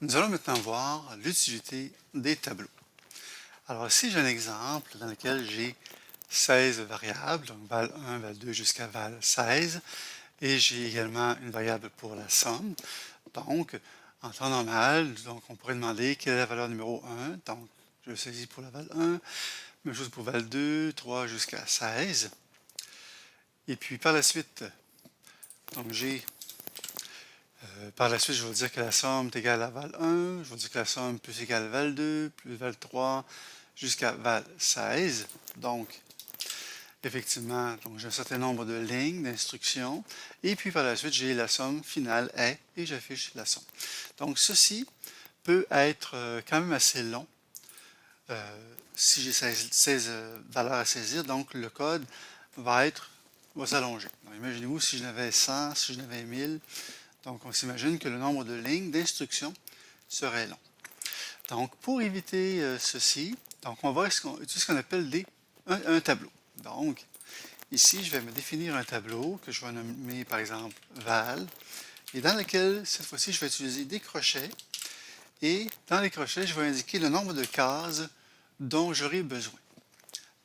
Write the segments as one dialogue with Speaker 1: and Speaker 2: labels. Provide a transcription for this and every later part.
Speaker 1: Nous allons maintenant voir l'utilité des tableaux. Alors ici, j'ai un exemple dans lequel j'ai 16 variables, donc val 1, val 2 jusqu'à val 16, et j'ai également une variable pour la somme. Donc, en temps normal, donc on pourrait demander quelle est la valeur numéro 1, donc je saisis pour la val 1, même chose pour val 2, 3 jusqu'à 16. Et puis par la suite, donc j'ai par la suite, je vais dire que la somme est égale à val 1, je vais dire que la somme plus égale à val 2, plus val 3, jusqu'à val 16. Donc, effectivement, j'ai un certain nombre de lignes d'instructions. Et puis par la suite, j'ai la somme finale est et j'affiche la somme. Donc, ceci peut être quand même assez long si j'ai 16 valeurs à saisir. Donc, le code va s'allonger. Imaginez-vous si je n'avais 100, si je n'avais 1000. Donc, on s'imagine que le nombre de lignes d'instructions serait long. Donc, pour éviter ceci, donc on va utiliser ce qu'on appelle un tableau. Donc, ici, je vais me définir un tableau que je vais nommer, par exemple, val, et dans lequel, cette fois-ci, je vais utiliser des crochets. Et dans les crochets, je vais indiquer le nombre de cases dont j'aurai besoin.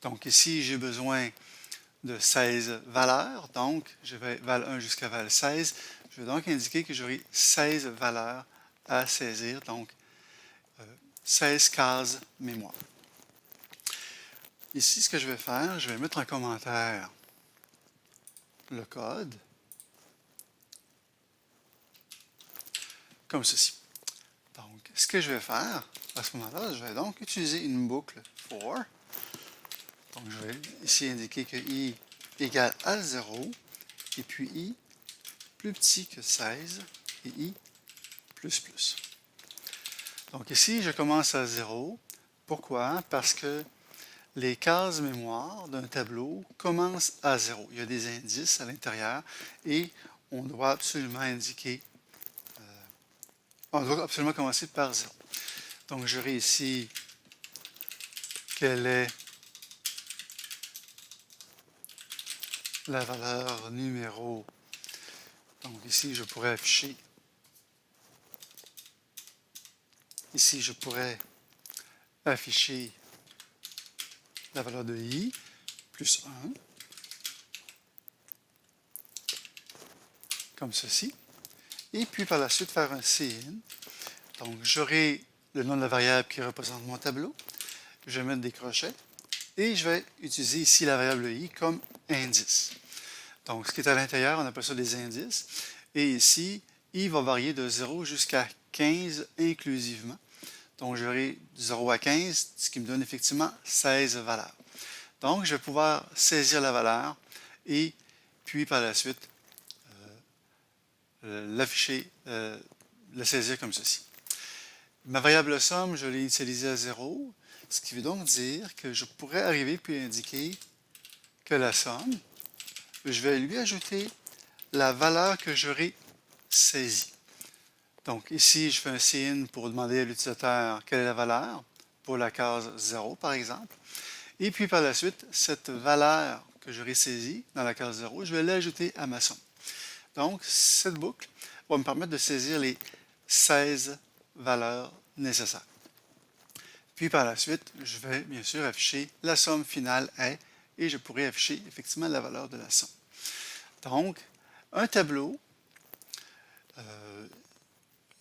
Speaker 1: Donc, ici, j'ai besoin de 16 valeurs. Donc, je vais val 1 jusqu'à val 16. Je vais donc indiquer que j'aurai 16 valeurs à saisir, donc 16 cases mémoire. Ici, ce que je vais faire, je vais mettre en commentaire le code, comme ceci. Donc, ce que je vais faire, à ce moment-là, je vais donc utiliser une boucle for. Donc, je vais ici indiquer que i égale à 0, et puis i plus petit que 16, et i plus plus. Donc ici, je commence à 0. Pourquoi? Parce que les cases mémoire d'un tableau commencent à 0. Il y a des indices à l'intérieur et on doit absolument on doit absolument commencer par 0. Donc j'aurai ici quelle est la valeur numéro. Donc ici, je pourrais afficher. Ici, je pourrais afficher la valeur de i plus 1, comme ceci. Et puis par la suite, faire un cin. Donc j'aurai le nom de la variable qui représente mon tableau. Je vais mettre des crochets. Et je vais utiliser ici la variable i comme indice. Donc ce qui est à l'intérieur, on appelle ça des indices. Et ici, i va varier de 0 jusqu'à 15 inclusivement. Donc j'aurai 0 à 15, ce qui me donne effectivement 16 valeurs. Donc je vais pouvoir saisir la valeur et puis par la suite l'afficher, le saisir comme ceci. Ma variable somme, je l'ai initialisée à 0, ce qui veut donc dire que je pourrais arriver puis indiquer que la somme, je vais lui ajouter la valeur que j'aurai saisie. Donc ici, je fais un cin pour demander à l'utilisateur quelle est la valeur, pour la case 0 par exemple. Et puis par la suite, cette valeur que j'aurai saisie dans la case 0, je vais l'ajouter à ma somme. Donc cette boucle va me permettre de saisir les 16 valeurs nécessaires. Puis par la suite, je vais bien sûr afficher la somme finale est et je pourrai afficher effectivement la valeur de la somme. Donc, un tableau,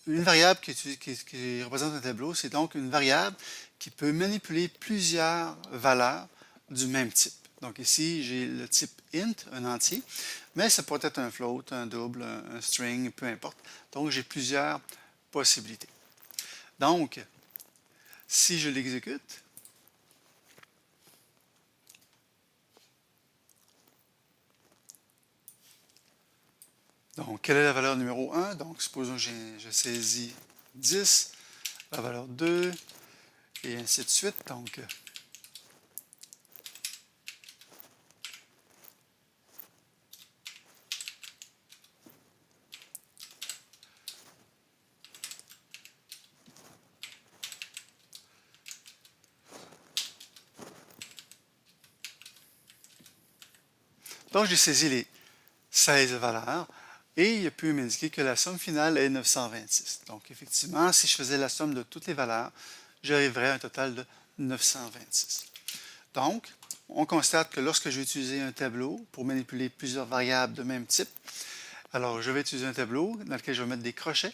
Speaker 1: une variable qui représente un tableau, c'est donc une variable qui peut manipuler plusieurs valeurs du même type. Donc ici, j'ai le type int, un entier, mais ça pourrait être un float, un double, un string, peu importe. Donc j'ai plusieurs possibilités. Donc, si je l'exécute, donc quelle est la valeur numéro 1? Donc supposons que je saisis 10, la valeur 2, et ainsi de suite. Donc, j'ai saisi les 16 valeurs. Et il a pu m'indiquer que la somme finale est 926. Donc effectivement, si je faisais la somme de toutes les valeurs, j'arriverais à un total de 926. Donc, on constate que lorsque je vais utiliser un tableau pour manipuler plusieurs variables de même type, alors je vais utiliser un tableau dans lequel je vais mettre des crochets.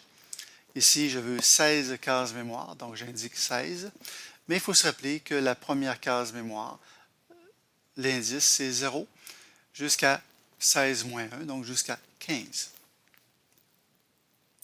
Speaker 1: Ici, je veux 16 cases mémoire, donc j'indique 16. Mais il faut se rappeler que la première case mémoire, l'indice, c'est 0 jusqu'à 16 moins 1, donc jusqu'à 15.